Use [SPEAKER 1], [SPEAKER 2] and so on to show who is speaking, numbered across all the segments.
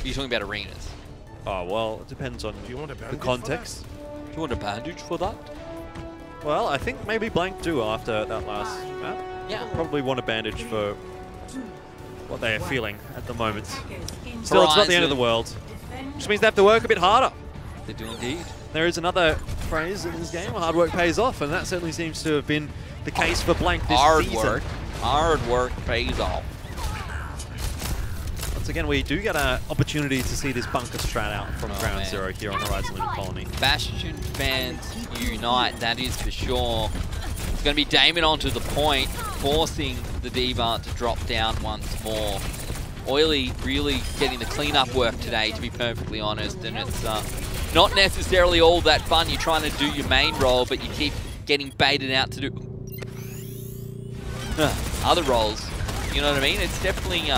[SPEAKER 1] Are you talking about arenas?
[SPEAKER 2] Oh, well, it depends on the context.
[SPEAKER 1] Do you want a bandage for that?
[SPEAKER 2] Well, I think maybe Blank do after that last map.
[SPEAKER 1] Yeah.
[SPEAKER 2] Probably want a bandage for what they are feeling at the moment. Still, it's not the end of the world. Which means they have to work a bit harder.
[SPEAKER 1] They do indeed.
[SPEAKER 2] There is another phrase in this game, hard work pays off, and that certainly seems to have been the case for Blank this season.
[SPEAKER 1] Hard work pays off.
[SPEAKER 2] Once again, we do get an opportunity to see this bunker strat out from Ground Zero here on Horizon Limited Colony.
[SPEAKER 1] Bastion fans unite, that is for sure. It's going to be Damon onto the point, forcing the D-Bar to drop down once more. Oily really getting the cleanup work today, to be perfectly honest, and it's not necessarily all that fun. You're trying to do your main role, but you keep getting baited out to do other roles. You know what I mean? It's definitely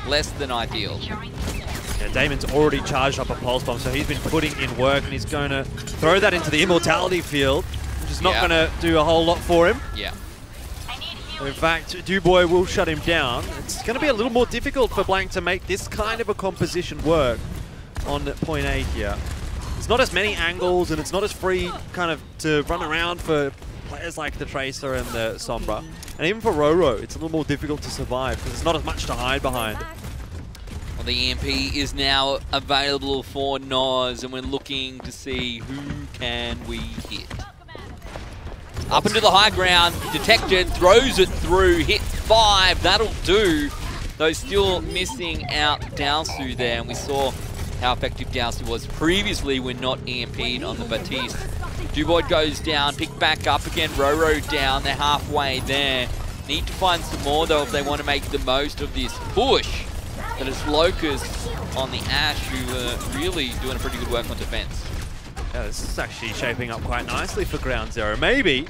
[SPEAKER 1] less than ideal.
[SPEAKER 2] Yeah, Damon's already charged up a Pulse Bomb, so he's been putting in work, and he's going to throw that into the Immortality field, which is not going to do a whole lot for him.
[SPEAKER 1] Yeah.
[SPEAKER 2] In fact, Dubois will shut him down. It's going to be a little more difficult for Blank to make this kind of a composition work on point A here. It's not as many angles, and it's not as free kind of to run around for players like the Tracer and the Sombra. And even for Roro, it's a little more difficult to survive because there's not as much to hide behind.
[SPEAKER 1] Well, the EMP is now available for Noz, and we're looking to see who can we hit. Up into the high ground, detected, throws it through, hits 5, that'll do. Though still missing out Dowsu there, and we saw how effective Dowsu was previously when not EMP'd on the Batiste. Dubois goes down, picked back up again, Roro down, they're halfway there. Need to find some more though if they want to make the most of this push. But it's Locust on the Ash who are really doing a pretty good work on defense.
[SPEAKER 2] Yeah, this is actually shaping up quite nicely for Ground Zero. Maybe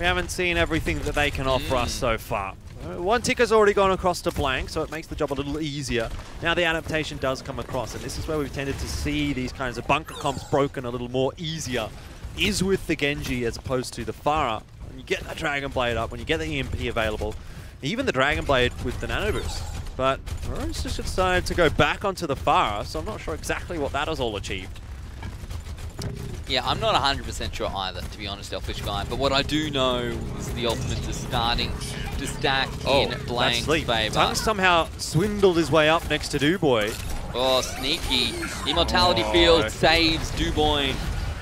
[SPEAKER 2] we haven't seen everything that they can offer us so far. One ticker's already gone across to Blank, so it makes the job a little easier. Now the adaptation does come across, and this is where we've tended to see these kinds of bunker comps broken a little more easier, is with the Genji as opposed to the Pharah. When you get that Dragon Blade up, when you get the EMP available, even the Dragon Blade with the Nano Boost. But Rose just decided to go back onto the Pharah, so I'm not sure exactly what that has all achieved.
[SPEAKER 1] Yeah, I'm not 100% sure either, to be honest, Elfishguy. But what I do know is the ultimate is starting to stack in Blank's favour.
[SPEAKER 2] Tung somehow swindled his way up next to Dubois.
[SPEAKER 1] Oh, sneaky. Immortality field saves Dubois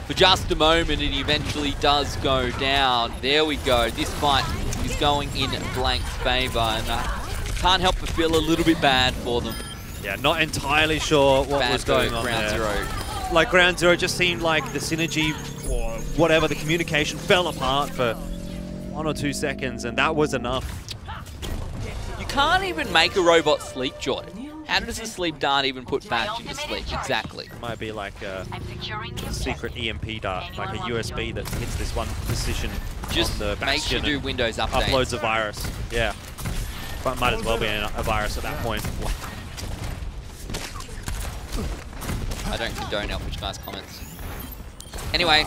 [SPEAKER 1] for just a moment, and he eventually does go down. There we go. This fight is going in Blank's favour, and I can't help but feel a little bit bad for them.
[SPEAKER 2] Yeah, not entirely sure what was going on
[SPEAKER 1] Ground
[SPEAKER 2] there.
[SPEAKER 1] Zero.
[SPEAKER 2] Like Ground Zero just seemed like the synergy or whatever, the communication fell apart for 1 or 2 seconds, and that was enough.
[SPEAKER 1] You can't even make a robot sleep, Jordan. How does a sleep dart even put Bash into sleep? Exactly.
[SPEAKER 2] It might be like a secret EMP dart, like a USB that hits this one position
[SPEAKER 1] just
[SPEAKER 2] on the
[SPEAKER 1] makes you do Windows updates.
[SPEAKER 2] Uploads a virus. Yeah. But might as well be a virus at that point.
[SPEAKER 1] I don't condone Elfishguy's comments. Anyway,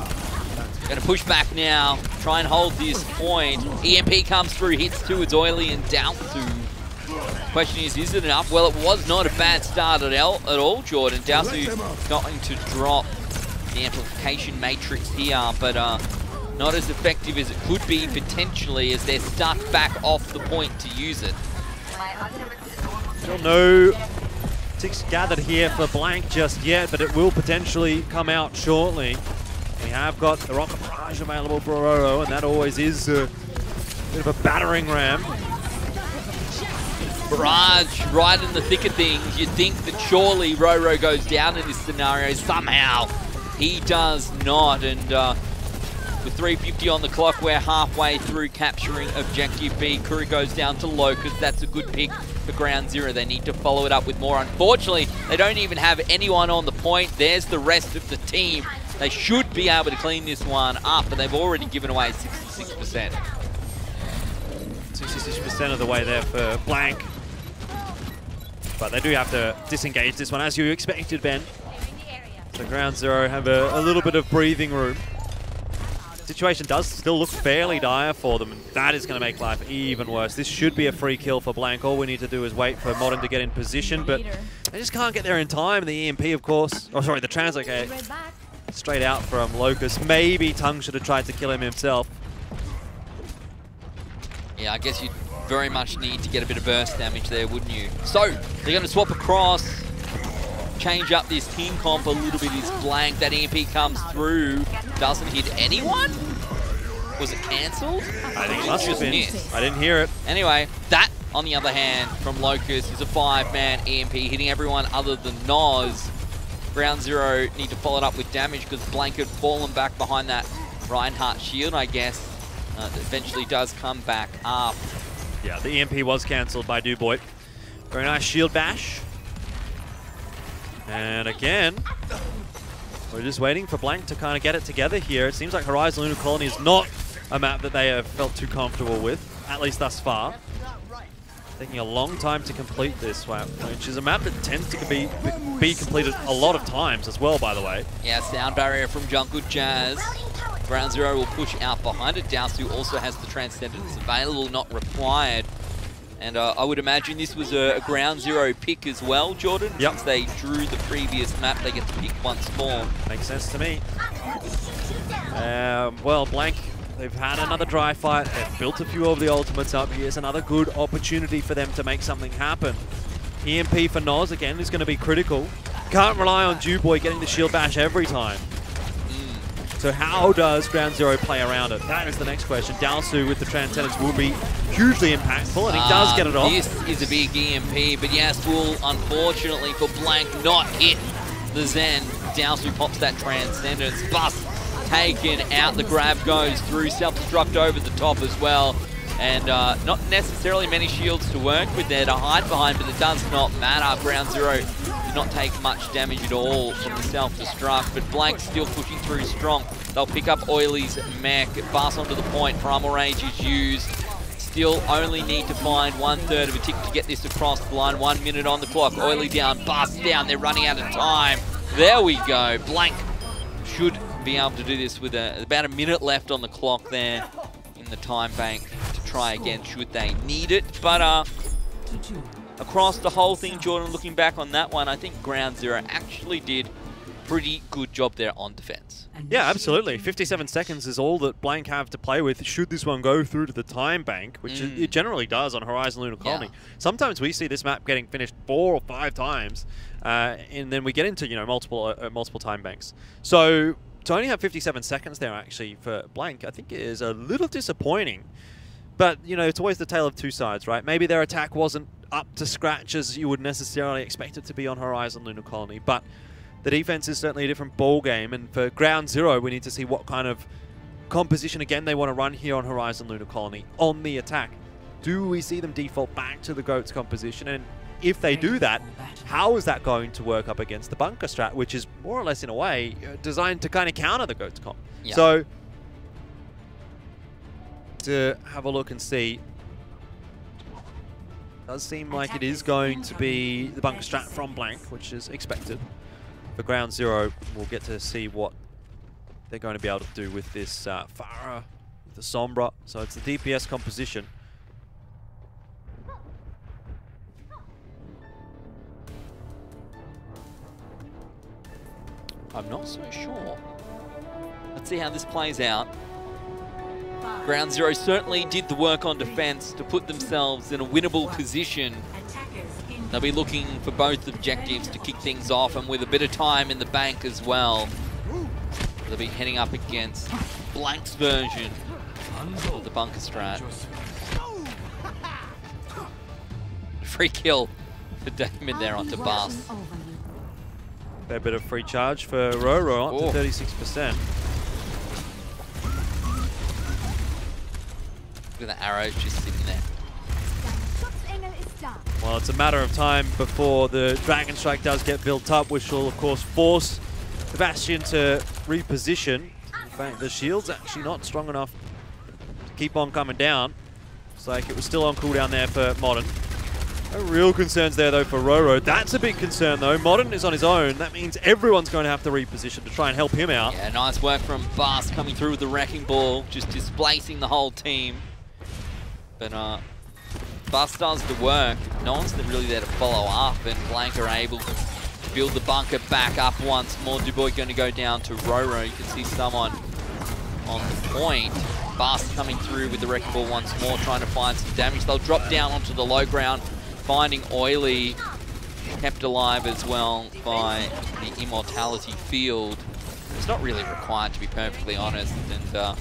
[SPEAKER 1] going to push back now, try and hold this point. EMP comes through, hits towards Oily and Dowsu. Question is it enough? Well, it was not a bad start at all, Jordan. Dowsu going to drop the amplification matrix here, but not as effective as it could be potentially, as they're stuck back off the point to use it.
[SPEAKER 2] Still no ticks gathered here for Blank just yet, but it will potentially come out shortly. We have got the Rocket Barrage available for Roro, and that always is a bit of a battering ram.
[SPEAKER 1] Barrage right in the thick of things. You'd think that surely Roro goes down in this scenario. Somehow he does not, and with 3:50 on the clock, we're halfway through capturing Objective B. Kuru goes down to Locust. That's a good pick for Ground Zero. They need to follow it up with more. Unfortunately, they don't even have anyone on the point. There's the rest of the team. They should be able to clean this one up, but they've already given away 66%.
[SPEAKER 2] 66% of the way there for Blank. But they do have to disengage this one, as you expected, Ben. So Ground Zero have a little bit of breathing room. Situation does still look fairly dire for them, and that is going to make life even worse. This should be a free kill for Blank. All we need to do is wait for Morton to get in position, but they just can't get there in time. The EMP, of course, oh sorry, the translocate straight out from Locust. Maybe Tung should have tried to kill him himself.
[SPEAKER 1] Yeah, I guess you very much need to get a bit of burst damage there, wouldn't you? So, they're going to swap across, change up this team comp a little bit. Is Blank. That EMP comes through, doesn't hit anyone? Was it cancelled?
[SPEAKER 2] I think it must have been. I didn't hear it.
[SPEAKER 1] Anyway, that, on the other hand, from Locust is a 5-man EMP, hitting everyone other than Noz. Ground Zero need to follow it up with damage because Blank had fallen back behind that Reinhardt shield, I guess. That eventually does come back up.
[SPEAKER 2] Yeah, the EMP was cancelled by Dubois. Very nice shield bash. And again, we're just waiting for Blank to kind of get it together here. It seems like Horizon Lunar Colony is not a map that they have felt too comfortable with, at least thus far. Taking a long time to complete this map, which is a map that tends to be completed a lot of times as well, by the way.
[SPEAKER 1] Yeah, sound barrier from Jungle Jazz. Ground Zero will push out behind it. Dowsu also has the Transcendence available, not required. And I would imagine this was a Ground Zero pick as well, Jordan.
[SPEAKER 2] Yep.
[SPEAKER 1] Since they drew the previous map, they get to pick once more.
[SPEAKER 2] Makes sense to me. Well, Blank, they've had another dry fight. They've built a few of the ultimates up. Here's another good opportunity for them to make something happen. EMP for Noz, again, is going to be critical. Can't rely on Dubois getting the shield bash every time. So how does Ground Zero play around it? That is the next question. Dowsu with the Transcendence will be hugely impactful, and he does get it off.
[SPEAKER 1] This is a big EMP, but yes, will unfortunately for Blank not hit the Zen. Dowsu pops that Transcendence. Bust taken out. The grab goes through. Self-destruct over the top as well. And not necessarily many shields to work with there to hide behind, but it does not matter. Ground Zero did not take much damage at all from the self-destruct, but Blank still pushing through strong. They'll pick up Oily's mech, pass onto the point, Primal Rage is used. Still only need to find 1/3 of a tick to get this across the line. 1 minute on the clock. Oily down, Bust down. They're running out of time. There we go. Blank should be able to do this with about a minute left on the clock there in the time bank to try again should they need it. But across the whole thing, Jordan, looking back on that one, I think Ground Zero actually did a pretty good job there on defense.
[SPEAKER 2] Yeah, absolutely. 57 seconds is all that Blank have to play with should this one go through to the time bank, which it generally does on Horizon Lunar Colony. Yeah. Sometimes we see this map getting finished 4 or 5 times, and then we get into multiple time banks. So to only have 57 seconds there actually for Blank, I think is a little disappointing. But, you know, it's always the tale of two sides, right? Maybe their attack wasn't up to scratch as you would necessarily expect it to be on Horizon Lunar Colony, but the defense is certainly a different ball game, and for Ground Zero, we need to see what kind of composition, again, they want to run here on Horizon Lunar Colony on the attack. Do we see them default back to the GOATS composition? And if they do that, how is that going to work up against the bunker strat, which is more or less, in a way, designed to kind of counter the GOATS comp? Yeah. So, to have a look and see, does seem like it is going to be the bunker strat from Blank, which is expected. For Ground Zero, we'll get to see what they're going to be able to do with this Pharah, the Sombra. So it's the DPS composition.
[SPEAKER 1] I'm not so sure. Let's see how this plays out. Ground Zero certainly did the work on defense to put themselves in a winnable position. They'll be looking for both objectives to kick things off, and with a bit of time in the bank as well. They'll be heading up against Blank's version of the bunker strat. Free kill for Damon there onto Bust.
[SPEAKER 2] Fair bit of free charge for Roro, up to 36%.
[SPEAKER 1] Look at the arrows just sitting there.
[SPEAKER 2] Well, it's a matter of time before the Dragon Strike does get built up, which will, of course, force the Bastion to reposition. In fact, the shield's actually not strong enough to keep on coming down. It's like it was still on cooldown there for Morton. No real concerns there, though, for Roro. That's a big concern, though. Morton is on his own. That means everyone's going to have to reposition to try and help him out.
[SPEAKER 1] Yeah, nice work from Bas coming through with the wrecking ball, just displacing the whole team. But Bas does the work. No one's really there to follow up, and Blank are able to build the bunker back up once more. Dubois going to go down to Roro. You can see someone on the point. Bas coming through with the wrecking ball once more, trying to find some damage. They'll drop down onto the low ground, finding Oily, kept alive as well by the Immortality field. It's not really required, to be perfectly honest. And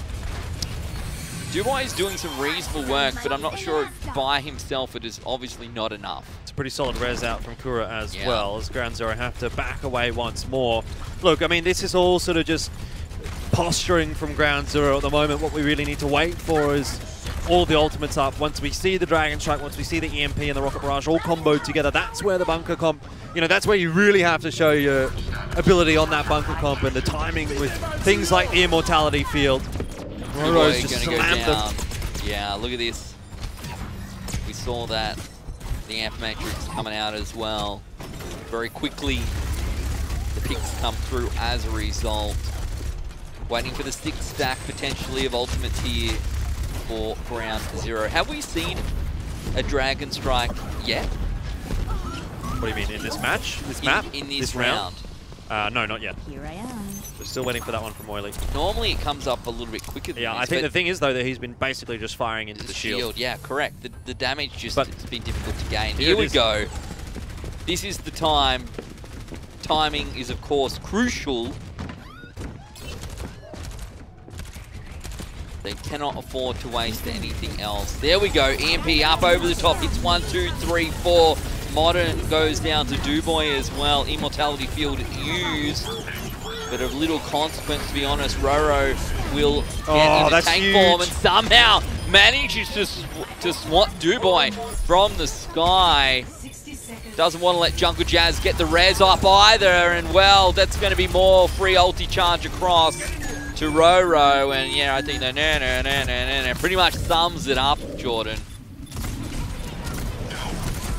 [SPEAKER 1] Dubois is doing some reasonable work, but I'm not sure by himself it is obviously not enough.
[SPEAKER 2] It's a pretty solid res out from Kura as well, as Ground Zero have to back away once more. Look, I mean, this is all sort of just posturing from Ground Zero at the moment. What we really need to wait for is all the ultimates up. Once we see the Dragon Strike, once we see the EMP and the Rocket Barrage all comboed together, that's where the bunker comp, you know, that's where you really have to show your ability on that bunker comp and the timing with things like the Immortality field. Roro's just slammed them.
[SPEAKER 1] Yeah, look at this. We saw that. The Amp Matrix coming out as well. Very quickly, the picks come through as a result. Waiting for the 6th stack, potentially, of ultimates here for Ground Zero. Have we seen a Dragon Strike yet?
[SPEAKER 2] What do you mean, in this match? This map?
[SPEAKER 1] In this round?
[SPEAKER 2] No, not yet.
[SPEAKER 3] Here I am.
[SPEAKER 2] We're still waiting for that one from Oily.
[SPEAKER 1] Normally it comes up a little bit quicker than
[SPEAKER 2] this, I think the thing is, though, that he's been basically just firing into the shield.
[SPEAKER 1] Yeah, correct. The damage just it's been difficult to gain. Here we go. This is the time. Timing is, of course, crucial. They cannot afford to waste anything else. There we go. EMP up over the top. Hits 1, 2, 3, 4. Modern goes down to Dubois as well. Immortality field used, but of little consequence, to be honest. Roro will get into tank form and somehow manages to swat Dubois from the sky. Doesn't want to let Jungle Jazz get the res up either, and well, that's going to be more free ulti charge across to Roro, and yeah, I think that pretty much sums it up, Jordan.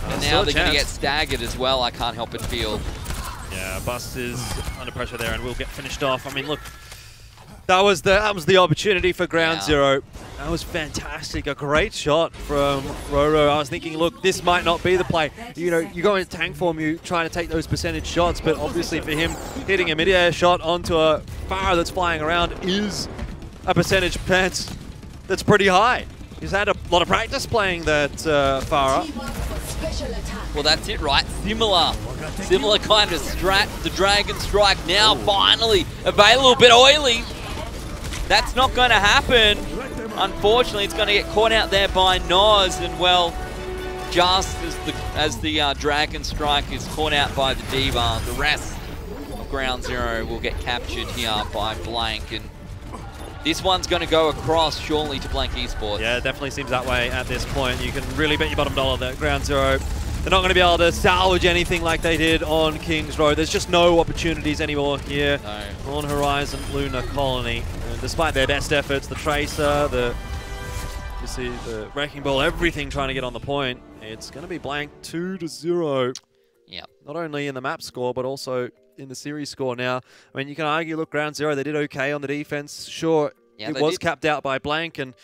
[SPEAKER 1] And now they're going to get staggered as well, I can't help but feel.
[SPEAKER 2] Yeah, Bust is under pressure there and will get finished off. I mean, look, that was the opportunity for Ground Zero. That was fantastic. A great shot from Roro. I was thinking, look, this might not be the play. You know, you go into tank form, you're trying to take those percentage shots, but obviously for him, hitting a mid-air shot onto a Pharah that's flying around is a percentage chance that's pretty high. He's had a lot of practice playing that Pharah.
[SPEAKER 1] Well, that's it, right? Similar kind of strat. The Dragon Strike now finally available, but Oily. That's not going to happen. Unfortunately, it's going to get caught out there by Noz, and well, just as the Dragon Strike is caught out by the D.Va, the rest of Ground Zero will get captured here by Blank, and this one's going to go across surely to Blank Esports.
[SPEAKER 2] Yeah, it definitely seems that way at this point. You can really bet your bottom dollar that Ground Zero, they're not going to be able to salvage anything like they did on King's Road. There's just no opportunities anymore here on Horizon Lunar Colony. And despite their best efforts, the Tracer, you see the Wrecking Ball, everything trying to get on the point, it's going to be Blank 2-0.
[SPEAKER 1] Yeah.
[SPEAKER 2] Not only in the map score, but also in the series score now. I mean, you can argue, look, Ground Zero, they did okay on the defense. Sure, it was capped out by Blank, and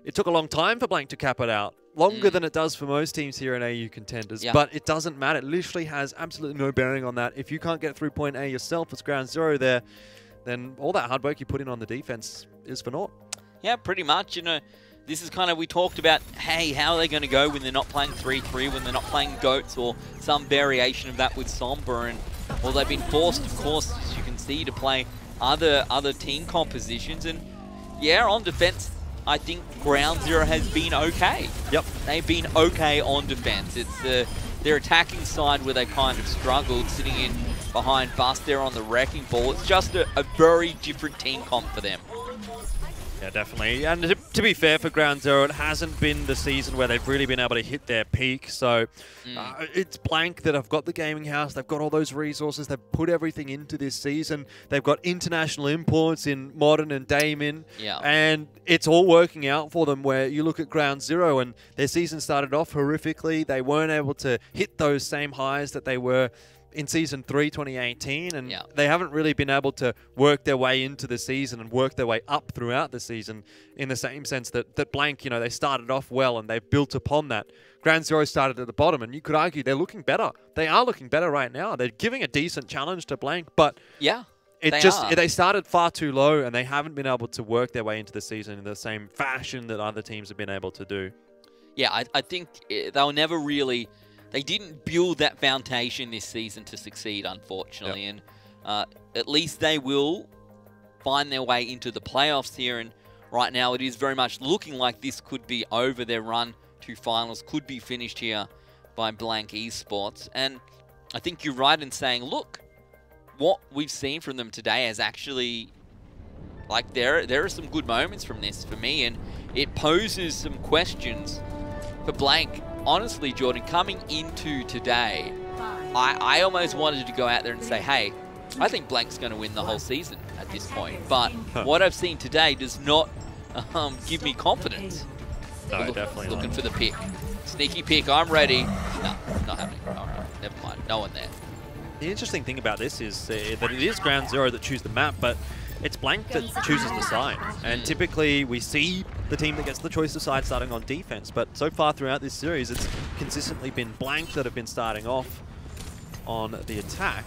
[SPEAKER 2] it took a long time for Blank to cap it out. Longer than it does for most teams here in AU Contenders, but it doesn't matter. It literally has absolutely no bearing on that. If you can't get through point A yourself as Ground Zero there, then all that hard work you put in on the defense is for naught.
[SPEAKER 1] Yeah, pretty much. You know, this is kind of, we talked about, hey, how are they going to go when they're not playing 3-3, when they're not playing GOATs or some variation of that with Somber, and well, they've been forced, of course, as you can see, to play other team compositions, and yeah, on defense, I think Ground Zero has been okay.
[SPEAKER 2] Yep.
[SPEAKER 1] They've been okay on defense. It's their attacking side where they kind of struggled, sitting in behind Bust there on the Wrecking Ball. It's just a very different team comp for them.
[SPEAKER 2] Yeah, definitely. And to be fair for Ground Zero, it hasn't been the season where they've really been able to hit their peak. So it's Blank that have got the gaming house. They've got all those resources. They've put everything into this season. They've got international imports in Morton and Damon.
[SPEAKER 1] Yeah.
[SPEAKER 2] And it's all working out for them, where you look at Ground Zero and their season started off horrifically. They weren't able to hit those same highs that they were in Season 3, 2018, and they haven't really been able to work their way into the season and work their way up throughout the season in the same sense that Blank, you know, they started off well and they've built upon that. Ground Zero started at the bottom, and you could argue they're looking better. They are looking better right now. They're giving a decent challenge to Blank, but they started far too low, and they haven't been able to work their way into the season in the same fashion that other teams have been able to do.
[SPEAKER 1] Yeah, I think they'll never really... They didn't build that foundation this season to succeed, unfortunately, and at least they will find their way into the playoffs here, and right now it is very much looking like this could be over. Their run to finals could be finished here by Blank Esports, and I think you're right in saying, look, what we've seen from them today is actually, like, there are some good moments from this for me, and it poses some questions for Blank. Honestly, Jordan, coming into today, I almost wanted to go out there and say, hey, I think Blank's going to win the whole season at this point. But what I've seen today does not give me confidence.
[SPEAKER 2] No, definitely
[SPEAKER 1] looking for the pick. Sneaky pick, I'm ready. No, not happening. All right, never mind. No one there.
[SPEAKER 2] The interesting thing about this is that it is Ground Zero that choose the map, but it's Blank that chooses the side. And typically we see the team that gets the choice of side starting on defense, but so far throughout this series it's consistently been Blank that have been starting off on the attack,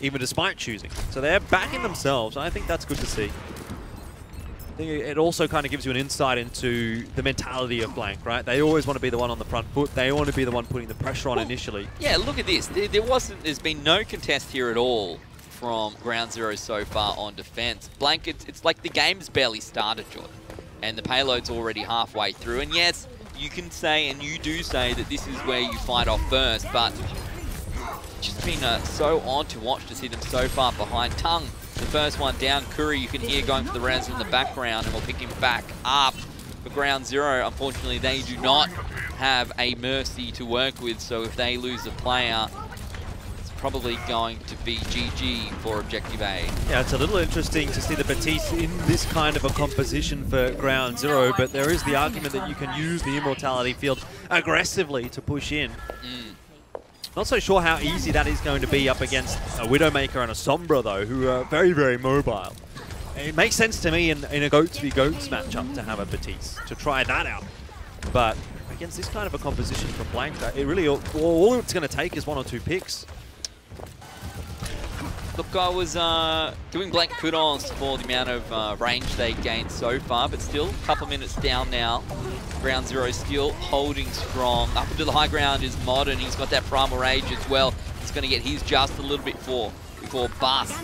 [SPEAKER 2] even despite choosing. So they're backing themselves, and I think that's good to see. I think it also kind of gives you an insight into the mentality of Blank, right? They always want to be the one on the front foot. They want to be the one putting the pressure on initially.
[SPEAKER 1] Yeah, look at this. There's been no contest here at all from Ground Zero so far on defense. Blank, it's like the game's barely started, Jordan, and the payload's already halfway through. And yes, you can say, and you do say, that this is where you fight off first, but it's just been so odd to watch to see them so far behind. Tongue, the first one down. Curry, you can hear going for the rounds in the background, and we'll pick him back up. For Ground Zero, unfortunately, they do not have a Mercy to work with, so if they lose a player, probably going to be GG for Objective A. Yeah,
[SPEAKER 2] it's a little interesting to see the Batiste in this kind of a composition for Ground Zero, but there is the argument that you can use the Immortality field aggressively to push in. Not so sure how easy that is going to be up against a Widowmaker and a Sombra, though, who are very, very mobile. It makes sense to me in a Goats v Goats matchup to have a Batiste, to try that out. But against this kind of a composition from Blank, it really all it's going to take is 1 or 2 picks.
[SPEAKER 1] Look, I was doing Blank kudos for the amount of range they gained so far, but still, a couple minutes down now. Ground Zero still holding strong. Up into the high ground is Morton. He's got that Primal Rage as well. He's going to get his just a little bit before Bus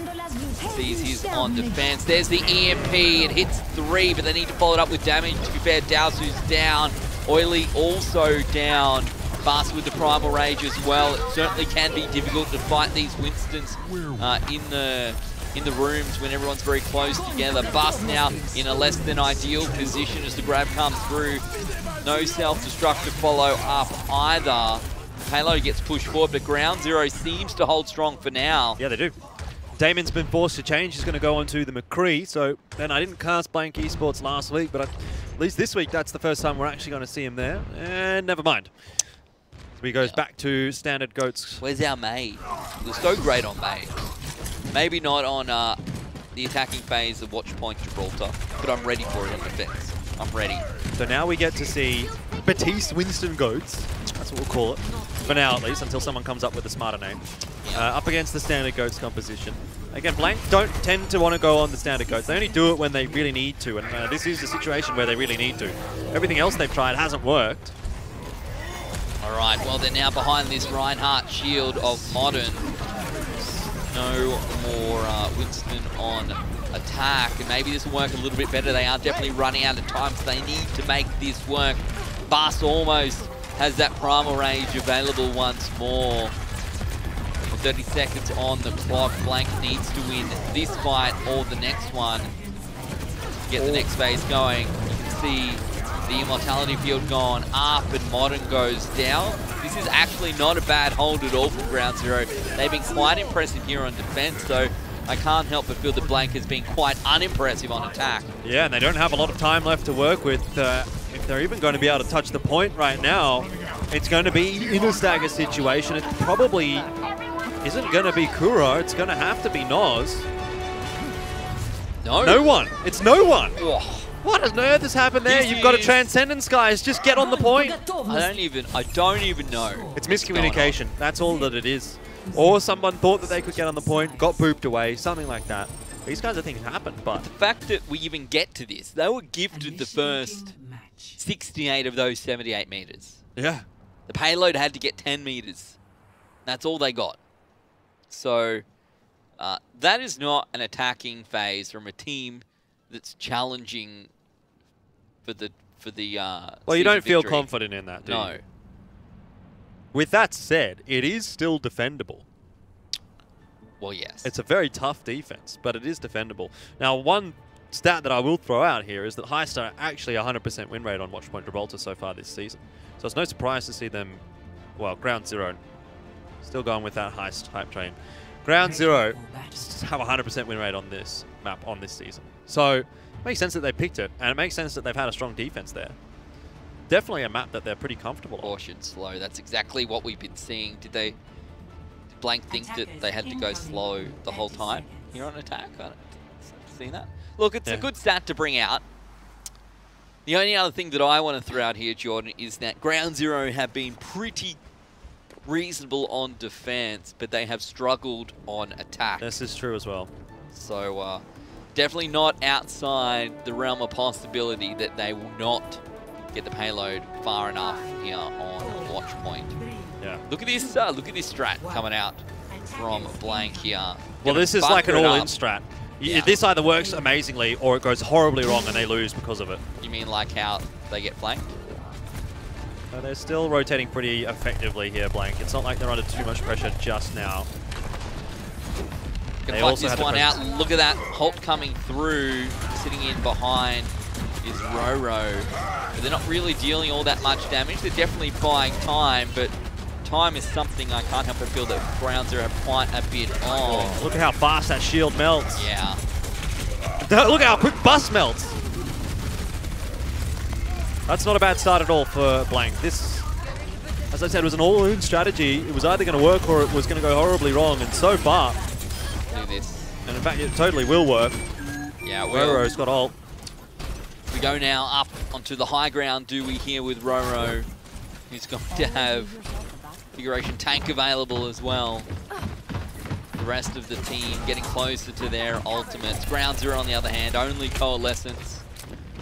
[SPEAKER 1] sees his on defense. There's the EMP. It hits 3, but they need to follow it up with damage. To be fair, Dowsu's down. Oily also down. Bus with the Primal Rage as well. It certainly can be difficult to fight these Winstons in the rooms when everyone's very close together. Bus now in a less than ideal position as the grab comes through. No self-destruct to follow up either. Halo gets pushed forward, but Ground Zero seems to hold strong for now.
[SPEAKER 2] Yeah, they do. Damon's been forced to change. He's going to go onto the McCree. So then I didn't cast Blank Esports last week, but at least this week that's the first time we're actually going to see him there. And never mind. He goes back to standard Goats.
[SPEAKER 1] Where's our May? It was so great on May. Maybe not on the attacking phase of Watchpoint Gibraltar, but I'm ready for it on defense. I'm ready.
[SPEAKER 2] So now we get to see Batiste Winston Goats. That's what we'll call it. For now, at least, until someone comes up with a smarter name. Up against the standard Goats composition. Again, Blank don't tend to want to go on the standard Goats. They only do it when they really need to, and this is a situation where they really need to. Everything else they've tried hasn't worked.
[SPEAKER 1] All right, well, they're now behind this Reinhardt shield of Modern. No more Winston on attack, and maybe this will work a little bit better. They are definitely running out of time, so they need to make this work. Bus almost has that Primal Rage available once more. 30 seconds on the clock. Blank needs to win this fight or the next one to get the next phase going. You can see the Immortality field gone up and Morton goes down. This is actually not a bad hold at all from Ground Zero. They've been quite impressive here on defense, though I can't help but feel that Blank has been quite unimpressive on attack. Yeah,
[SPEAKER 2] and they don't have a lot of time left to work with. If they're even going to be able to touch the point right now, it's going to be in a stagger situation. It probably isn't going to be Kuro. It's going to have to be Noz.
[SPEAKER 1] No.
[SPEAKER 2] No one. It's no one.
[SPEAKER 1] Oh.
[SPEAKER 2] What on earth has happened there? You've got a Transcendence, guys. Just get on the point.
[SPEAKER 1] I don't even know.
[SPEAKER 2] It's miscommunication. That's all that it is. Or someone thought that they could get on the point, got booped away, something like that. These kinds of things happen, but
[SPEAKER 1] the fact that we even get to this, they were gifted the first 68 of those 78 meters.
[SPEAKER 2] Yeah.
[SPEAKER 1] The payload had to get 10 meters. That's all they got. So that is not an attacking phase from a team that's challenging for the
[SPEAKER 2] well, you don't feel
[SPEAKER 1] victory.
[SPEAKER 2] confident in that, do
[SPEAKER 1] No.
[SPEAKER 2] you? With that said, it is still defendable.
[SPEAKER 1] Well, yes.
[SPEAKER 2] It's a very tough defense, but it is defendable. Now, one stat that I will throw out here is that Heist are actually 100% win rate on Watchpoint Gibraltar so far this season. So it's no surprise to see them, well, Ground Zero, still going with that Heist hype train. Ground Zero have a 100% win rate on this map on this season. So it makes sense that they picked it, and it makes sense that they've had a strong defense there. Definitely a map that they're pretty comfortable on.
[SPEAKER 1] Caution slow. That's exactly what we've been seeing. Did Blank think that they had to go slow the whole time here on attack? I haven't seen that. Look, it's a good stat to bring out. The only other thing that I want to throw out here, Jordan, is that Ground Zero have been pretty reasonable on defense, but they have struggled on attack.
[SPEAKER 2] This is true as well.
[SPEAKER 1] So definitely not outside the realm of possibility that they will not get the payload far enough here on Watchpoint.
[SPEAKER 2] Yeah.
[SPEAKER 1] Look at this strat coming out from Blank here.
[SPEAKER 2] Well, this is like an all-in strat.
[SPEAKER 1] Yeah.
[SPEAKER 2] This either works amazingly or it goes horribly wrong and they lose because of it.
[SPEAKER 1] You mean like how they get flanked?
[SPEAKER 2] They're still rotating pretty effectively here, Blank. It's not like they're under too much pressure just now.
[SPEAKER 1] Can fight this one out. Look at that Holt coming through, sitting in behind is Roro. But they're not really dealing all that much damage. They're definitely buying time, but time is something I can't help but feel that Ground Zero have quite a bit on.
[SPEAKER 2] Look at how fast that shield melts.
[SPEAKER 1] Yeah.
[SPEAKER 2] Look at how quick Bus melts. That's not a bad start at all for Blank. This, as I said, was an all-in strategy. It was either going to work or it was going to go horribly wrong, and so far,
[SPEAKER 1] do this.
[SPEAKER 2] And in fact, it totally will work.
[SPEAKER 1] Yeah, well.
[SPEAKER 2] Roro's got ult.
[SPEAKER 1] We go now up onto the high ground, do we, here with Roro, who's going to have Configuration Tank available as well. The rest of the team getting closer to their ultimates. Ground Zero, on the other hand, only Coalescence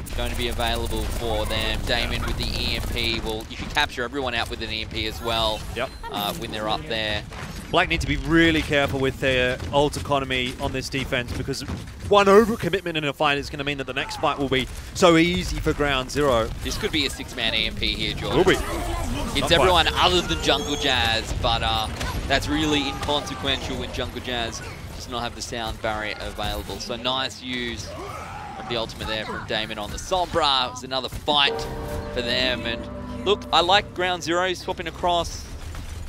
[SPEAKER 1] is going to be available for them. Damon with the EMP. Well, you should capture everyone out with an EMP as well.
[SPEAKER 2] Yep.
[SPEAKER 1] When they're up there.
[SPEAKER 2] Black need to be really careful with their ult economy on this defense, because one overcommitment in a fight is going to mean that the next fight will be so easy for Ground Zero.
[SPEAKER 1] This could be a 6-man EMP here, Jordan.
[SPEAKER 2] Will be.
[SPEAKER 1] It's everyone other than Jungle Jazz, but that's really inconsequential when Jungle Jazz does not have the sound barrier available. So nice use of the ultimate there from Damon on the Sombra. It was another fight for them. And look, I like Ground Zero swapping across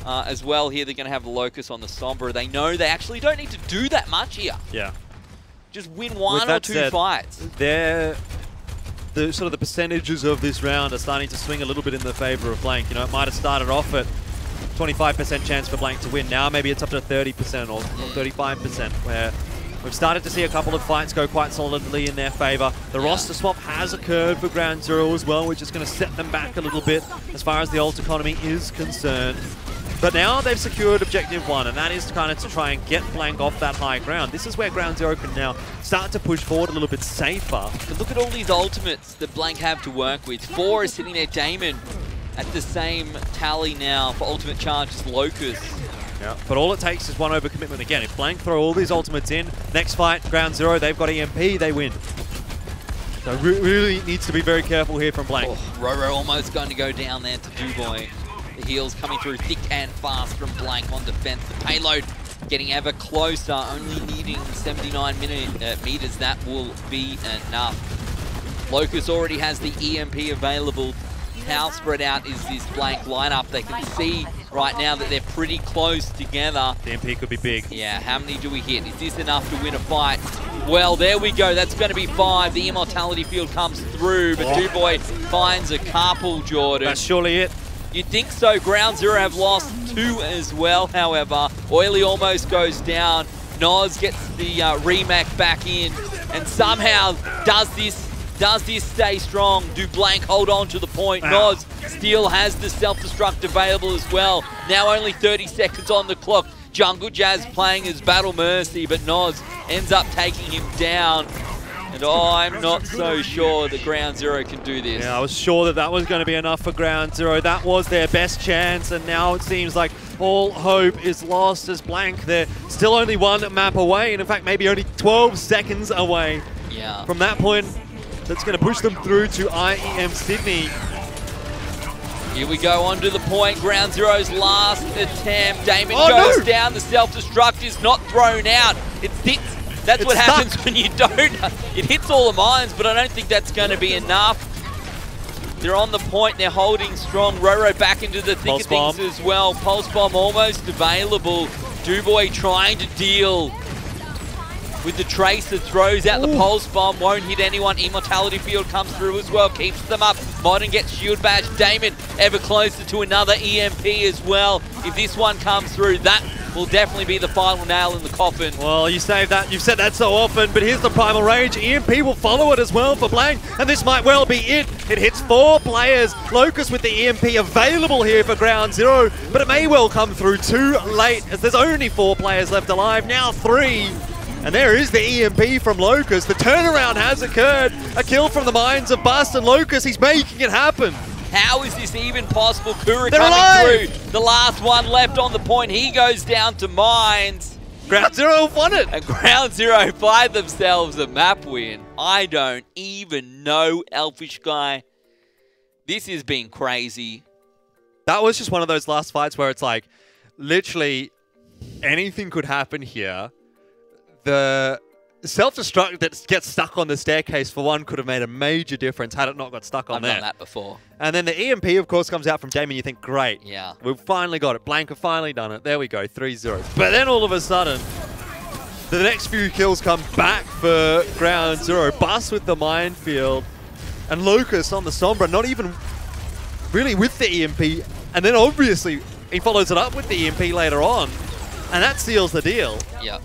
[SPEAKER 1] as well here. They're going to have the Locust on the Sombra. They know they actually don't need to do that much here.
[SPEAKER 2] Yeah.
[SPEAKER 1] Just win one or two fights.
[SPEAKER 2] The sort of the percentages of this round are starting to swing a little bit in the favor of Blank. You know, it might have started off at 25% chance for Blank to win. Now maybe it's up to 30% or 35%, where we've started to see a couple of fights go quite solidly in their favor. The roster swap has occurred for Ground Zero as well, which is going to set them back a little bit as far as the ult economy is concerned. But now they've secured objective 1, and that is kind of to try and get Blank off that high ground. This is where Ground Zero can now start to push forward a little bit safer.
[SPEAKER 1] But look at all these ultimates that Blank have to work with. 4 is sitting there. Damon at the same tally now for ultimate charge as Locust.
[SPEAKER 2] Yeah, but all it takes is one overcommitment again. If Blank throw all these ultimates in, next fight, Ground Zero, they've got EMP, they win. So really needs to be very careful here from Blank.
[SPEAKER 1] Oh, Roro almost going to go down there to Duboy. The heals coming through thick and fast from Blank on defense. The payload getting ever closer, only needing 79 meters. That will be enough. Locust already has the EMP available. How spread out is this blank lineup? They can see right now that they're pretty close together.
[SPEAKER 2] The EMP could be big.
[SPEAKER 1] Yeah, how many do we hit? Is this enough to win a fight? Well, there we go. That's going to be 5. The immortality field comes through, but Dubois finds a couple, Jordan.
[SPEAKER 2] That's surely it.
[SPEAKER 1] You'd think so. Ground Zero have lost 2 as well, however. Oily almost goes down. Noz gets the Remac back in, and somehow does this stay strong? Do Blank hold on to the point? Noz still has the self-destruct available as well. Now only 30 seconds on the clock. Jungle Jazz playing as Battle Mercy, but Noz ends up taking him down. And I'm not so sure that Ground Zero can do this.
[SPEAKER 2] Yeah, I was sure that was going to be enough for Ground Zero. That was their best chance, and now it seems like all hope is lost as Blank. They're still only 1 map away, and in fact maybe only 12 seconds away from that point. That's going to push them through to IEM Sydney.
[SPEAKER 1] Here we go, onto the point. Ground Zero's last attempt. Damon goes down. The self-destruct is not thrown out. It sits. That's what happens when you don't. It hits all the mines, but I don't think that's going to be enough. They're on the point. They're holding strong. Roro back into the thick of things as well. Pulse Bomb almost available. Dubois trying to deal with the Tracer, throws out the Pulse Bomb, won't hit anyone. Immortality Field comes through as well, keeps them up. Morton gets Shield Badge. Damon ever closer to another EMP as well. If this one comes through, that will definitely be the final nail in the coffin.
[SPEAKER 2] Well, you say that, you've said that so often, but here's the Primal Rage. EMP will follow it as well for Blank, and this might well be it. It hits 4 players. Locust with the EMP available here for Ground Zero, but it may well come through too late as there's only 4 players left alive, now 3. And there is the EMP from Locust. The turnaround has occurred. A kill from the mines of Bust, and Locust, he's making it happen.
[SPEAKER 1] How is this even possible? Kura coming through. The last one left on the point. He goes down to mines.
[SPEAKER 2] Ground Zero won it.
[SPEAKER 1] And Ground Zero find themselves a map win. I don't even know, Elfishguy. This has been crazy.
[SPEAKER 2] That was just one of those last fights where it's like, literally, anything could happen here. The self-destruct that gets stuck on the staircase, for one, could have made a major difference had it not got stuck on there.
[SPEAKER 1] I've done that before.
[SPEAKER 2] And then the EMP, of course, comes out from Damon. You think, great.
[SPEAKER 1] Yeah.
[SPEAKER 2] We've finally got it. Blank have finally done it. There we go, 3-0. But then all of a sudden, the next few kills come back for Ground Zero. Bust with the minefield. And Locust on the Sombra, not even really with the EMP. And then obviously, he follows it up with the EMP later on. And that seals the deal.
[SPEAKER 1] Yeah.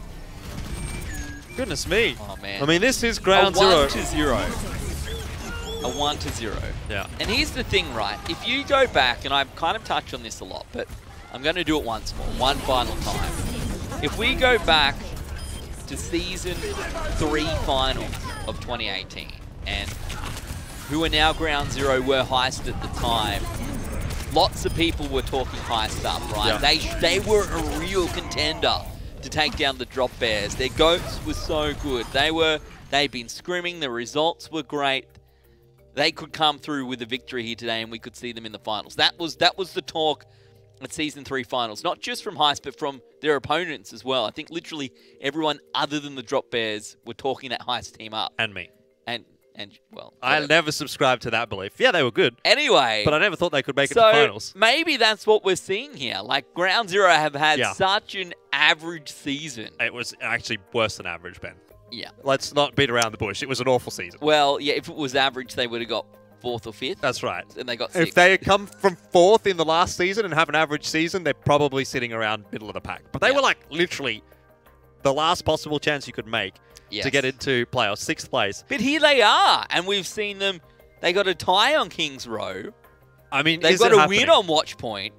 [SPEAKER 2] Goodness me.
[SPEAKER 1] Oh, man.
[SPEAKER 2] I mean, this is Ground Zero.
[SPEAKER 1] A 1-0.
[SPEAKER 2] Yeah.
[SPEAKER 1] And here's the thing, right? If you go back, and I've kind of touched on this a lot, but I'm going to do it once more, one final time. If we go back to Season 3 finals of 2018, and who are now Ground Zero were Heist at the time, lots of people were talking Heist up, right? Yeah. They were a real contender to take down the Drop Bears. Their goats were so good. They'd been scrimming, the results were great. They could come through with a victory here today and we could see them in the finals. That was the talk at Season 3 finals, not just from Heist, but from their opponents as well. I think literally everyone other than the Drop Bears were talking that Heist team up.
[SPEAKER 2] And me.
[SPEAKER 1] And well,
[SPEAKER 2] I never subscribed to that belief. Yeah, they were good.
[SPEAKER 1] Anyway.
[SPEAKER 2] But I never thought they could make it to finals.
[SPEAKER 1] Maybe that's what we're seeing here. Like, Ground Zero have had such an average season.
[SPEAKER 2] It was actually worse than average, Ben.
[SPEAKER 1] Yeah.
[SPEAKER 2] Let's not beat around the bush. It was an awful season.
[SPEAKER 1] Well, yeah, if it was average, they would have got 4th or 5th.
[SPEAKER 2] That's right.
[SPEAKER 1] And they got 6th.
[SPEAKER 2] If they had come from 4th in the last season and have an average season, they're probably sitting around middle of the pack. But they were like literally the last possible chance you could make to get into playoffs, 6th place.
[SPEAKER 1] But here they are, and we've seen them. They got a tie on Kings Row.
[SPEAKER 2] I mean,
[SPEAKER 1] they've got a win on Watch Point.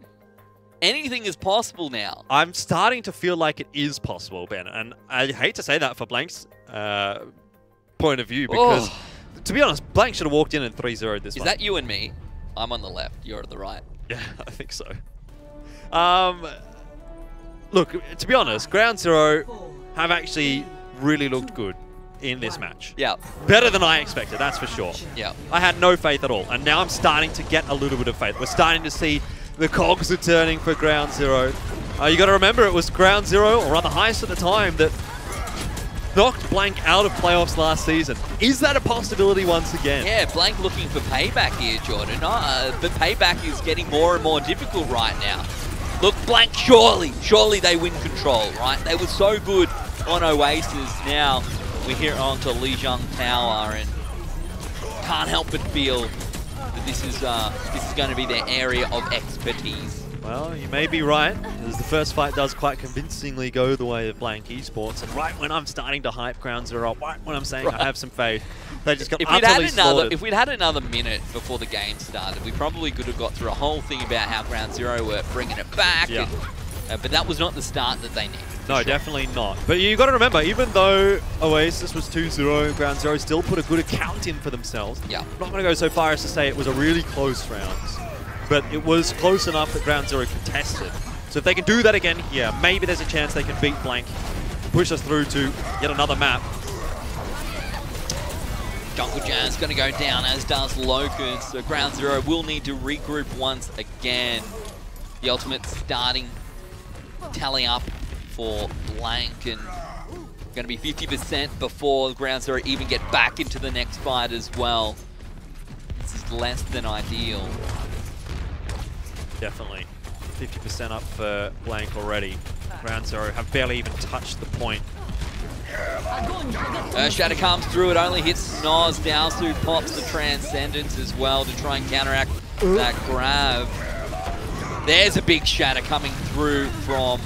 [SPEAKER 1] Anything is possible now.
[SPEAKER 2] I'm starting to feel like it is possible, Ben, and I hate to say that for Blank's point of view because, to be honest, Blank should have walked in and 3-0'd this one.
[SPEAKER 1] Is that you and me? I'm on the left. You're at the right.
[SPEAKER 2] Yeah, I think so. Look, to be honest, Ground Zero have actually really looked good in this match.
[SPEAKER 1] Yeah.
[SPEAKER 2] Better than I expected, that's for sure.
[SPEAKER 1] Yeah.
[SPEAKER 2] I had no faith at all, and now I'm starting to get a little bit of faith. We're starting to see the cogs are turning for Ground Zero. You got to remember, it was Ground Zero, or rather Heist at the time, that knocked Blank out of playoffs last season. Is that a possibility once again?
[SPEAKER 1] Yeah, Blank looking for payback here, Jordan. But payback is getting more and more difficult right now. Look, Blank, surely they win control, right? They were so good on Oasis. Now we're here onto Lijiang Tower, and can't help but feel that this is going to be their area of expertise.
[SPEAKER 2] Well, you may be right, as the first fight does quite convincingly go the way of Blank Esports, and right when I'm starting to hype Ground Zero up, right when I'm saying I have some faith, they just got utterly slaughtered.
[SPEAKER 1] If we'd had another minute before the game started, we probably could have got through a whole thing about how Ground Zero were bringing it back,
[SPEAKER 2] yeah.
[SPEAKER 1] But that was not the start that they needed.
[SPEAKER 2] No,
[SPEAKER 1] sure.
[SPEAKER 2] Definitely not. But you got to remember, even though Oasis was 2-0, Ground Zero still put a good account in for themselves.
[SPEAKER 1] Yeah.
[SPEAKER 2] I'm not going to go so far as to say it was a really close round, but it was close enough that Ground Zero contested. So if they can do that again, yeah, maybe there's a chance they can beat Blank, push us through to yet another map.
[SPEAKER 1] Jungle Jazz going to go down, as does Locust. So Ground Zero will need to regroup once again. The ultimate starting tally up for Blank, and going to be 50% before Ground Zero even get back into the next fight as well. This is less than ideal.
[SPEAKER 2] Definitely. 50% up for Blank already. Ground Zero have barely even touched the point.
[SPEAKER 1] Shatter comes through, it only hits Noz. Dowsu pops the Transcendence as well to try and counteract that grab. There's a big Shatter coming through from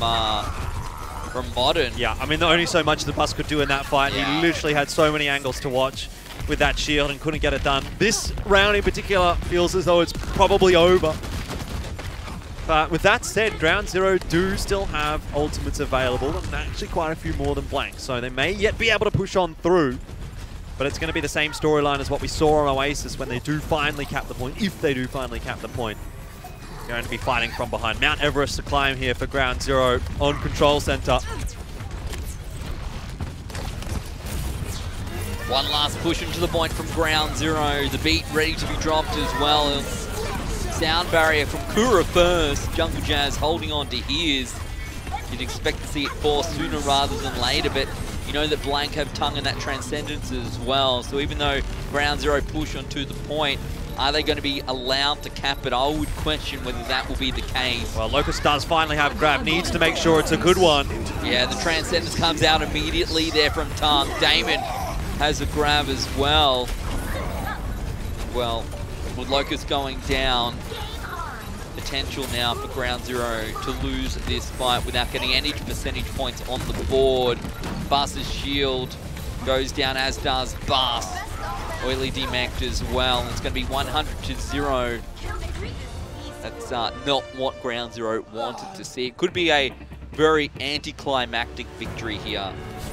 [SPEAKER 1] Morton.
[SPEAKER 2] Yeah, I mean, only so much the Bus could do in that fight.
[SPEAKER 1] Yeah.
[SPEAKER 2] He literally had so many angles to watch with that shield and couldn't get it done. This round in particular feels as though it's probably over. But with that said, Ground Zero do still have ultimates available, and actually quite a few more than Blank. So they may yet be able to push on through. But it's going to be the same storyline as what we saw on Oasis when they do finally cap the point, if they do finally cap the point. Going to be fighting from behind. Mount Everest to climb here for Ground Zero on Control Center.
[SPEAKER 1] One last push into the point from Ground Zero. The beat ready to be dropped as well. Sound barrier from Kura first. Jungle Jazz holding on to his. You'd expect to see it fall sooner rather than later, but you know that Blank have tongue in that Transcendence as well. So even though Ground Zero push onto the point, are they going to be allowed to cap it? I would question whether that will be the case.
[SPEAKER 2] Well, Locust does finally have grab. Needs to make sure it's a good one.
[SPEAKER 1] Yeah, the Transcendence comes out immediately there from Tongue. Damon has a grab as well. Well, with Locust going down, potential now for Ground Zero to lose this fight without getting any percentage points on the board. Bus's shield goes down, as does Bus. Oily demeched as well. It's going to be 100-0. That's not what Ground Zero wanted to see. It could be a very anticlimactic victory here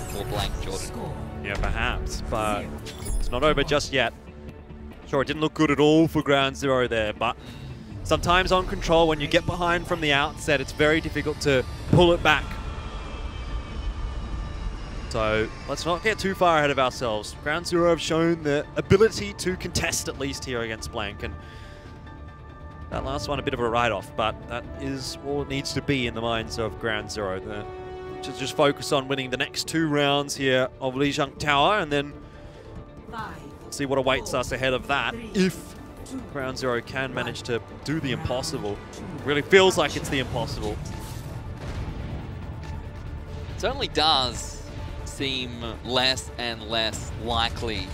[SPEAKER 1] for Blank, Jordan.
[SPEAKER 2] Yeah, perhaps, but it's not over just yet. Sure, it didn't look good at all for Ground Zero there, but sometimes on Control, when you get behind from the outset, it's very difficult to pull it back. So let's not get too far ahead of ourselves. Ground Zero have shown the ability to contest at least here against Blank, and that last one a bit of a write-off, but that is all it needs to be in the minds of Ground Zero. To just focus on winning the next 2 rounds here of Lijiang Tower, and then see what awaits us ahead of that if Ground Zero can manage to do the impossible. It really feels like it's the impossible.
[SPEAKER 1] It certainly does seem less and less likely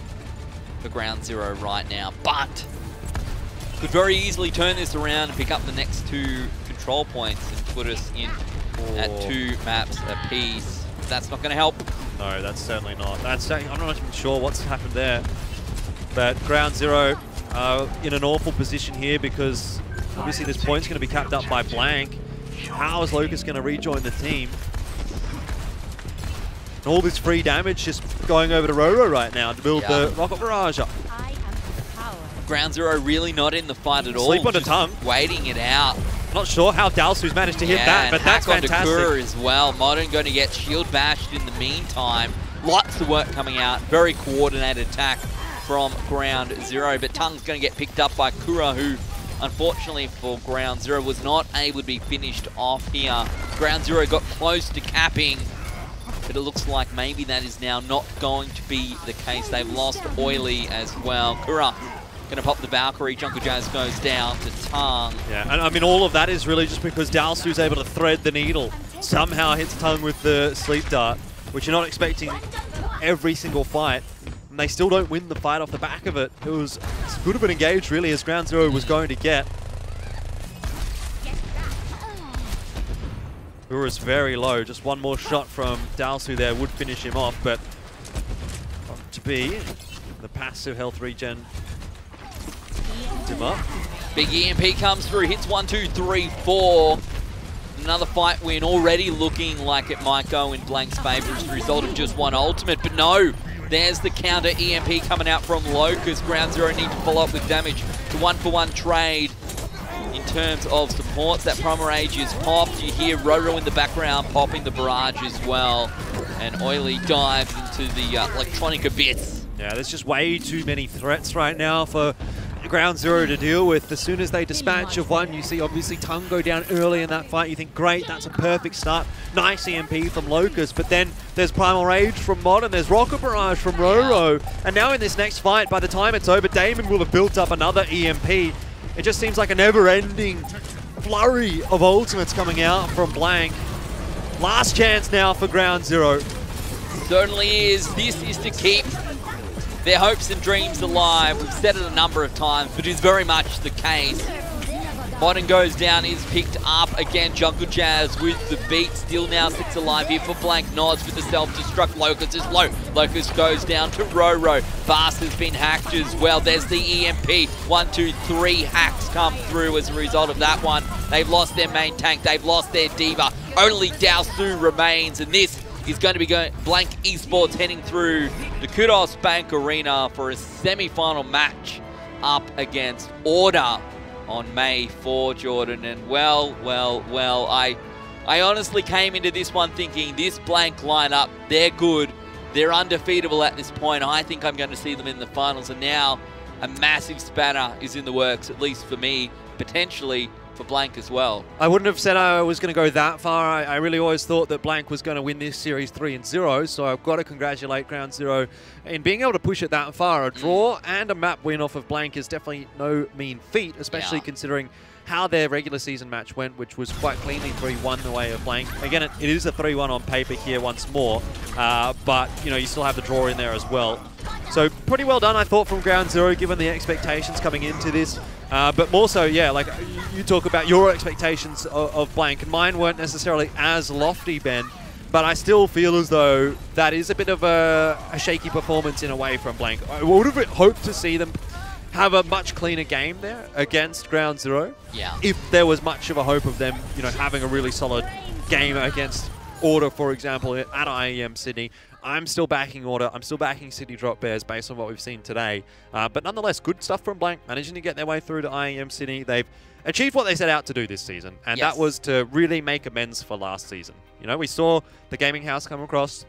[SPEAKER 1] for Ground Zero right now, but could very easily turn this around and pick up the next 2 control points and put us in at 2 maps apiece. That's not going to help.
[SPEAKER 2] No, that's certainly not. I'm not even sure what's happened there. But Ground Zero in an awful position here because obviously this point's going to be capped up by Blank. How is Locust going to rejoin the team? And all this free damage just going over to Roro right now to build the rocket barrage up.
[SPEAKER 1] Ground Zero really not in the fight at all.
[SPEAKER 2] Sleep on the tongue.
[SPEAKER 1] Waiting it out.
[SPEAKER 2] Not sure how Dalsu's managed to hit that, but that's fantastic.
[SPEAKER 1] Kura as well. Morton going to get shield bashed in the meantime. Lots of work coming out. Very coordinated attack from Ground Zero, but Tongue's going to get picked up by Kura, who unfortunately for Ground Zero was not able to be finished off here. Ground Zero got close to capping. but it looks like maybe that is now not going to be the case. They've lost Oily as well. Kura going to pop the Valkyrie. Jungle Jazz goes down to Tung.
[SPEAKER 2] Yeah, and I mean, all of that is really just because Dalsu's able to thread the needle. Somehow hits Tung with the sleep dart, which you're not expecting every single fight. And they still don't win the fight off the back of it. It was as good of an engage, really, as Ground Zero was going to get. Ura's very low. Just one more shot from Dalsu there would finish him off, but to be the passive health regen. Him up.
[SPEAKER 1] Big EMP comes through, hits 1, 2, 3, 4. Another fight win, already looking like it might go in Blank's favour as a result of just one ultimate, but no. There's the counter EMP coming out from Locust. Ground Zero need to follow up with damage. It's a 1-for-1 trade in terms of supports. That Primal Rage is popped. You hear Roro in the background popping the barrage as well. And Oily dives into the electronic abyss.
[SPEAKER 2] Yeah, there's just way too many threats right now for Ground Zero to deal with. As soon as they dispatch of one, you see obviously Tung go down early in that fight. You think, great, that's a perfect start. Nice EMP from Locust, but then there's Primal Rage from Morton, there's Rocket Barrage from Roro. And now in this next fight, by the time it's over, Damon will have built up another EMP. It just seems like a never-ending flurry of ultimates coming out from Blank. Last chance now for Ground Zero.
[SPEAKER 1] Certainly is. This is to keep their hopes and dreams alive. We've said it a number of times, but it is very much the case. Morton goes down, is picked up again. Jungle Jazz with the beat, still now 6 alive here for Blank. Nods with the self-destruct. Locust is low. Locust goes down to Roro. Fast has been hacked as well. There's the EMP. 1, 2, 3 hacks come through as a result of that one. They've lost their main tank. They've lost their diva. Only Dalsu remains, and this is going to be Blank Esports heading through the Kudos Bank Arena for a semi-final match up against Order on May 4, Jordan. And well, I honestly came into this one thinking this Blank lineup, they're good. They're undefeatable at this point. I think I'm going to see them in the finals. And now a massive spanner is in the works, at least for me, potentially for Blank as well. I
[SPEAKER 2] wouldn't have said I was going to go that far. I really always thought that Blank was going to win this series 3-0, so I've got to congratulate Ground Zero in being able to push it that far. A draw and a map win off of Blank is definitely no mean feat, especially considering how their regular season match went, which was quite cleanly 3-1 the way of Blank. Again, it is a 3-1 on paper here once more, but you know, you still have the draw in there as well. So pretty well done, I thought, from Ground Zero, given the expectations coming into this. But more so, yeah, like you talk about your expectations of Blank. Mine weren't necessarily as lofty, Ben, but I still feel as though that is a bit of a shaky performance in a way from Blank. I would have hoped to see them have a much cleaner game there against Ground Zero.
[SPEAKER 1] Yeah. If
[SPEAKER 2] there was much of a hope of them, you know, having a really solid game against Order, for example, at IEM Sydney. I'm still backing Order. I'm still backing Sydney Drop Bears based on what we've seen today. But nonetheless, good stuff from Blank, managing to get their way through to IEM Sydney. They've achieved what they set out to do this season, and that was to really make amends for last season. You know, we saw the gaming house come across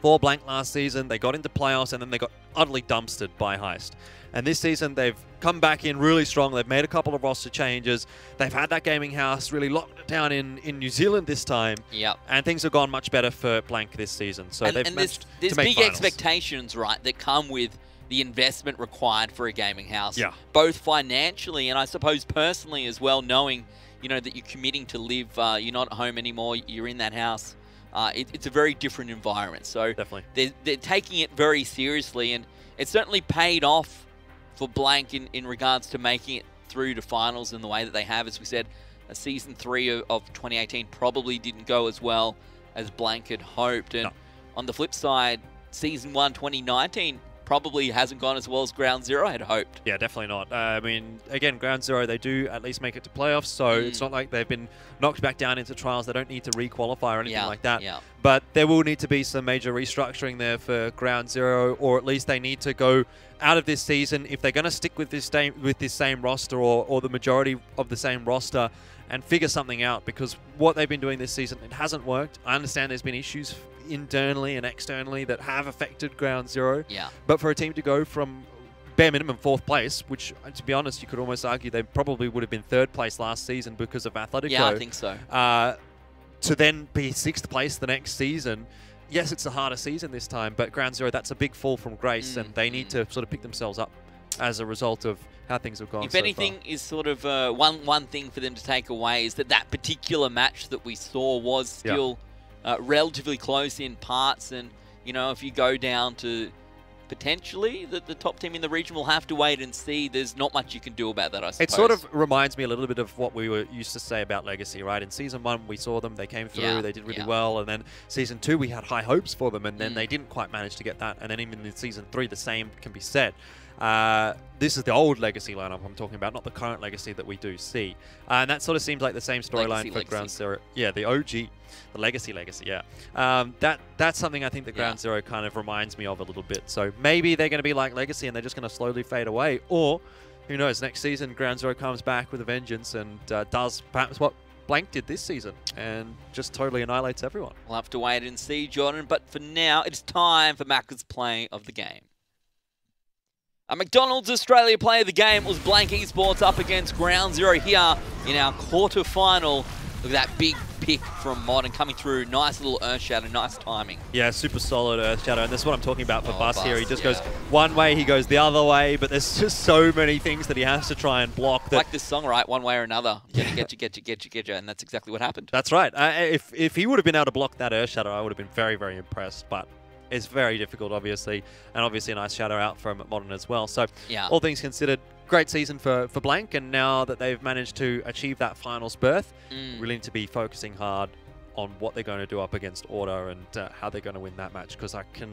[SPEAKER 2] for Blank last season. They got into playoffs, and then they got utterly dumpstered by Heist. And this season, they've come back in really strong. They've made a couple of roster changes. They've had that gaming house really locked it down in New Zealand this time.
[SPEAKER 1] Yep.
[SPEAKER 2] And things have gone much better for Blank this season. So they've managed to make
[SPEAKER 1] big
[SPEAKER 2] finals.
[SPEAKER 1] Expectations, right, that come with the investment required for a gaming house.
[SPEAKER 2] Yeah.
[SPEAKER 1] Both financially and I suppose personally as well, knowing, you know, that you're committing to live, you're not at home anymore, you're in that house. It's a very different environment. So
[SPEAKER 2] definitely.
[SPEAKER 1] They're taking it very seriously, and it's certainly paid off for Blank in regards to making it through to finals in the way that they have. As we said, Season 3 of 2018 probably didn't go as well as Blank had hoped. And on the flip side, Season 1 2019 probably hasn't gone as well as Ground Zero had hoped.
[SPEAKER 2] Yeah, definitely not. I mean, again, Ground Zero, they do at least make it to playoffs, so it's not like they've been knocked back down into trials. They don't need to re-qualify or anything like that.
[SPEAKER 1] Yeah.
[SPEAKER 2] But there will need to be some major restructuring there for Ground Zero, or at least they need to go out of this season, if they're going to stick with this same roster or the majority of the same roster, and figure something out, because what they've been doing this season, it hasn't worked. I understand there's been issues internally and externally that have affected Ground Zero.
[SPEAKER 1] Yeah.
[SPEAKER 2] But for a team to go from bare minimum 4th place, which, to be honest, you could almost argue they probably would have been 3rd place last season because of Athletico.
[SPEAKER 1] Yeah, I think so.
[SPEAKER 2] To then be 6th place the next season, yes, it's a harder season this time, but Ground Zero, that's a big fall from grace, and they need to sort of pick themselves up as a result of how things have gone.
[SPEAKER 1] If anything, is sort of one thing for them to take away is that particular match that we saw was still relatively close in parts, and you know, if you go down to potentially the top team in the region, will have to wait and see. There's not much you can do about that, I suppose.
[SPEAKER 2] It sort of reminds me a little bit of what we were used to say about Legacy, right? In Season 1, we saw them, they came through, they did really well, and then Season 2, we had high hopes for them, and then they didn't quite manage to get that, and then even in Season 3, the same can be said. This is the old Legacy lineup I'm talking about, not the current Legacy that we do see. And that sort of seems like the same storyline for Ground Zero. Yeah, the OG, the Legacy, yeah. That's something I think that Ground Zero kind of reminds me of a little bit. So maybe they're going to be like Legacy and they're just going to slowly fade away. Or, who knows, next season Ground Zero comes back with a vengeance and does perhaps what Blank did this season and just totally annihilates everyone.
[SPEAKER 1] We'll have to wait and see, Jordan. But for now, it's time for Macca's play of the game. A McDonald's Australia play of the game was Blank Esports up against Ground Zero here in our quarterfinal. Look at that big pick from Morton coming through. Nice little Earth Shadow, nice timing.
[SPEAKER 2] Yeah, super solid Earth Shadow, and that's what I'm talking about for Bus here. He just goes one way, he goes the other way, but there's just so many things that he has to try and block. That
[SPEAKER 1] like this song, right? One way or another. Get you, and that's exactly what happened.
[SPEAKER 2] That's right. If he would have been able to block that Earth Shadow, I would have been very, very impressed, but it's very difficult, obviously, and obviously a nice shadow out from Morton as well. So, all things considered, great season for Blank, and now that they've managed to achieve that finals berth, really need to be focusing hard on what they're going to do up against Order and how they're going to win that match, because I can